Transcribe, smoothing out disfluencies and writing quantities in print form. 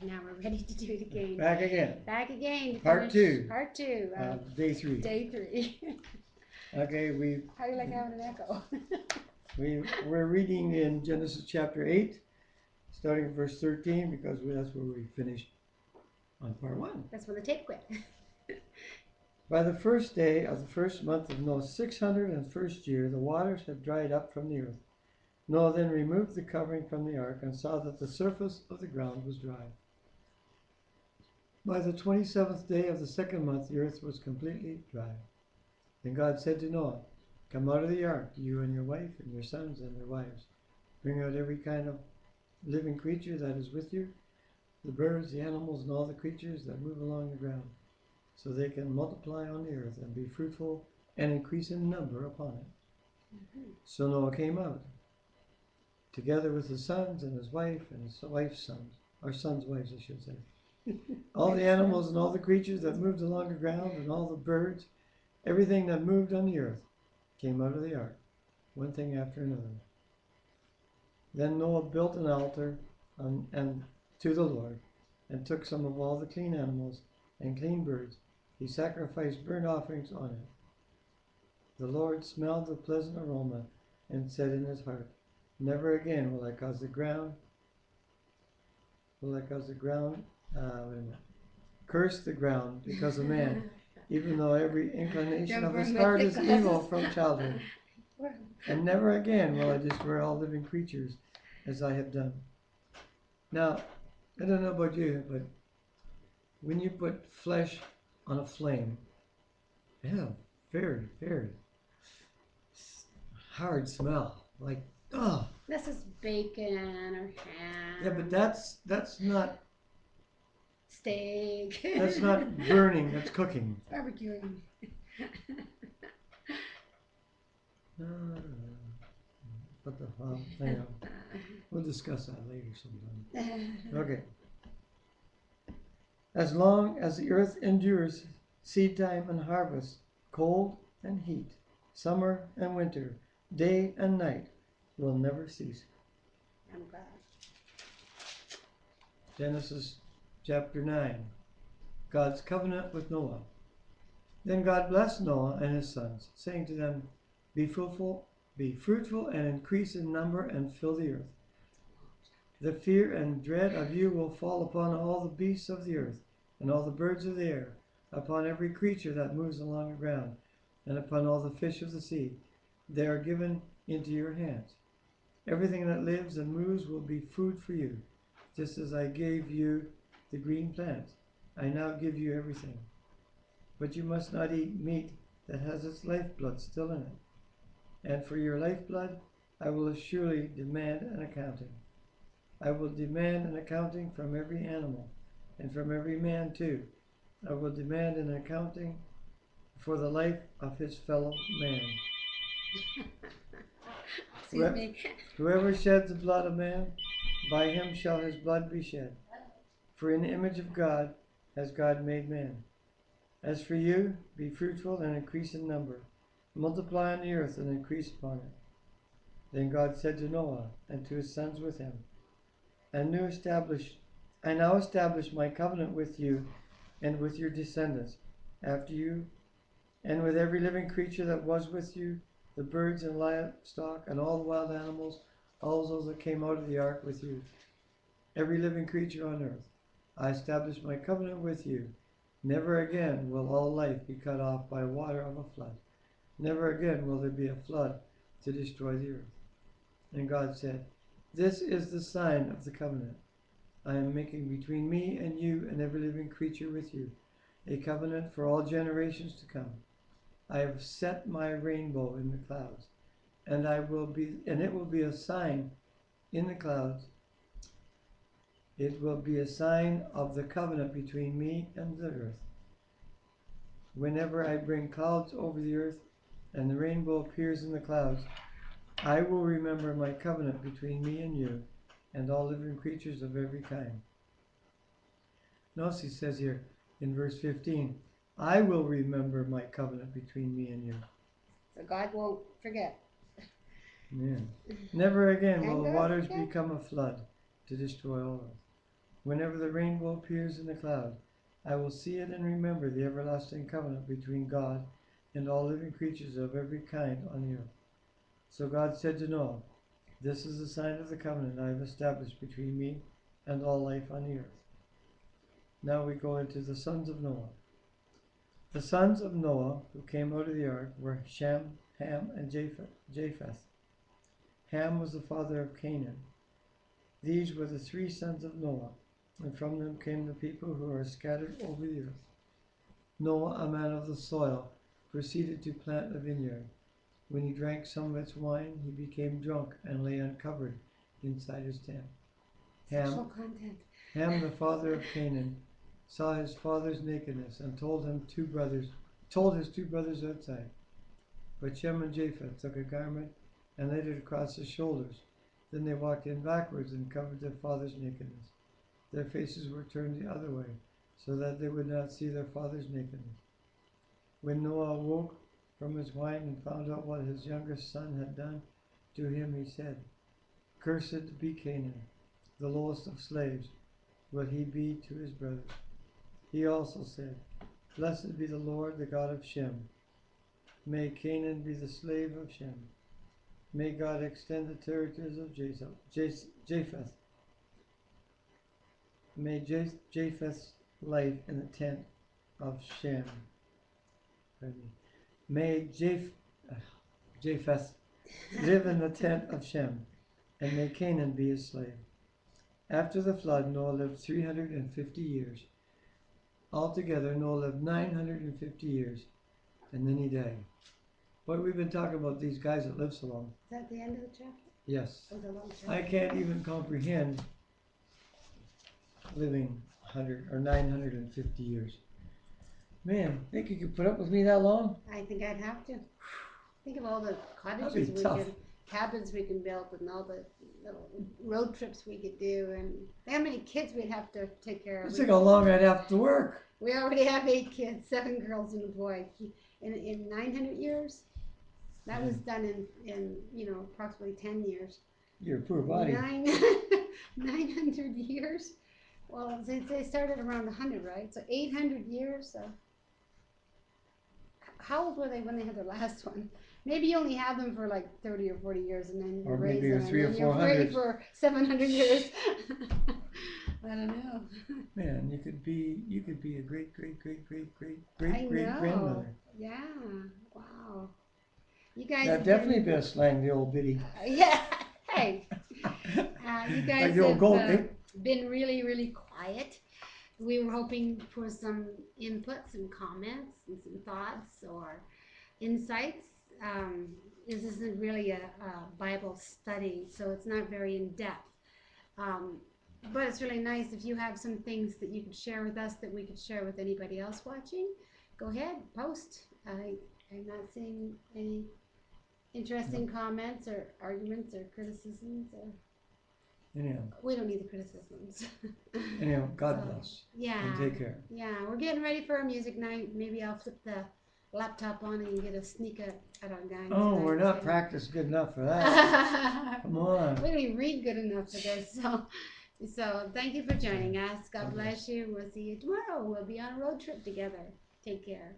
now we're ready to do it again. Back again. Back again. Part two. Part two. Day 3. Day 3. Okay, How do you like having an echo? we're reading in Genesis chapter 8, starting at verse 13, because that's where we finished on part 1. That's when the tape quit. By the first day of the first month of Noah's 601st year, the waters had dried up from the earth. Noah then removed the covering from the ark and saw that the surface of the ground was dry. By the 27th day of the second month, the earth was completely dry. Then God said to Noah, "Come out of the ark, you and your wife and your sons and their wives. Bring out every kind of living creature that is with you, the birds, the animals, and all the creatures that move along the ground, so they can multiply on the earth and be fruitful and increase in number upon it." So Noah came out, together with his sons and his wife and his wife's sons, or sons' wives, I should say. All the animals and all the creatures that moved along the ground and all the birds, everything that moved on the earth, came out of the ark, one thing after another. Then Noah built an altar and to the Lord, and took some of all the clean animals and clean birds. He sacrificed burnt offerings on it. The Lord smelled the pleasant aroma and said in his heart, "Never again will I cause the ground, curse the ground because of man, even though every inclination of his heart is evil from childhood. And never again will I destroy all living creatures as I have done." Now, I don't know about you, but when you put flesh on a flame, it has a very, very hard smell. Like, oh. This is bacon or ham. Yeah, but that's not steak. That's not burning, that's cooking. Barbecuing. But we'll discuss that later sometime. Okay. As long as the earth endures seed time and harvest, cold and heat, summer and winter, day and night will never cease. I'm glad. Genesis chapter 9. God's covenant with Noah. Then God blessed Noah and his sons, saying to them, be fruitful and increase in number and fill the earth. The fear and dread of you will fall upon all the beasts of the earth, and all the birds of the air, upon every creature that moves along the ground, and upon all the fish of the sea. They are given into your hands. Everything that lives and moves will be food for you, just as I gave you the green plants. I now give you everything. But you must not eat meat that has its lifeblood still in it. And for your lifeblood, I will surely demand an accounting. I will demand an accounting from every animal, and from every man too. I will demand an accounting for the life of his fellow man. Whoever sheds the blood of man, by him shall his blood be shed. For in the image of God has God made man. As for you, be fruitful and increase in number. Multiply on the earth and increase upon it. Then God said to Noah and to his sons with him, I now establish my covenant with you and with your descendants after you, and with every living creature that was with you, the birds and livestock and all the wild animals, all those that came out of the ark with you, every living creature on earth. I establish my covenant with you. Never again will all life be cut off by water of a flood. Never again will there be a flood to destroy the earth. And God said, this is the sign of the covenant I am making between me and you and every living creature with you, a covenant for all generations to come. I have set my rainbow in the clouds, and it will be a sign in the clouds. It will be a sign of the covenant between me and the earth. Whenever I bring clouds over the earth and the rainbow appears in the clouds, I will remember my covenant between me and you and all living creatures of every kind. Notice he says here in verse 15, I will remember my covenant between me and you. So God won't forget. Yeah. Never again will the waters become a flood to destroy all of us. Whenever the rainbow appears in the cloud, I will see it and remember the everlasting covenant between God and all living creatures of every kind on the earth. So God said to Noah, this is the sign of the covenant I have established between me and all life on the earth. Now we go into the sons of Noah. The sons of Noah who came out of the ark were Shem, Ham, and Japheth. Ham was the father of Canaan. These were the three sons of Noah, and from them came the people who are scattered over the earth. Noah, a man of the soil, proceeded to plant a vineyard. When he drank some of its wine, he became drunk and lay uncovered inside his tent. Sexual content. Ham, the father of Canaan, saw his father's nakedness and told his two brothers outside. But Shem and Japheth took a garment and laid it across his shoulders. Then they walked in backwards and covered their father's nakedness. Their faces were turned the other way, so that they would not see their father's nakedness. When Noah awoke from his wine and found out what his youngest son had done to him, he said, cursed be Canaan, the lowest of slaves will he be to his brothers. He also said, blessed be the Lord, the God of Shem. May Canaan be the slave of Shem. May God extend the territories of Japheth. May Japheth's life in the tent of Shem. May Japheth live in the tent of Shem, and may Canaan be his slave. After the flood, Noah lived 350 years. Altogether, Noah lived 950 years, and then he died. But we've been talking about these guys that live so long. Is that the end of the chapter? Yes. Oh, the long chapter. I can't even comprehend living 100 or 950 years. Man, think you could put up with me that long? I think I'd have to. Think of all the That'd cottages be we tough. can, cabins we can build, and all the little road trips we could do, and how many kids we'd have to take care of. It's like how long I'd have to work. We already have 8 kids, 7 girls and a boy. In 900 years, that was done in approximately 10 years. Your poor body. 900 years. Well, they started around 100, right? So 800 years. So how old were they when they had their last one? Maybe you only have them for like 30 or 40 years, and then you Or raise maybe them, 300 or and then you're 400. free for 700 years. I don't know. Man, you could be a great I know. grandmother. Yeah. Wow. You guys. That'd definitely be a slang, the old biddy. Yeah. Hey. You guys Like the old goat, eh? been really, really quiet. We were hoping for some inputs and comments and some thoughts or insights. This isn't really a Bible study, so it's not very in depth. But it's really nice if you have some things that you could share with us that we could share with anybody else watching. Go ahead, post. I'm not seeing any interesting comments or arguments or criticisms. Anyhow. We don't need the criticisms. Anyhow, God bless. Yeah. And take care. Yeah, we're getting ready for a music night. Maybe I'll flip the laptop on and get a sneak at our guys. Oh, we're not practiced good enough for that. Come on. We don't even read good enough for this. So thank you for joining us. God bless you. We'll see you tomorrow. We'll be on a road trip together. Take care.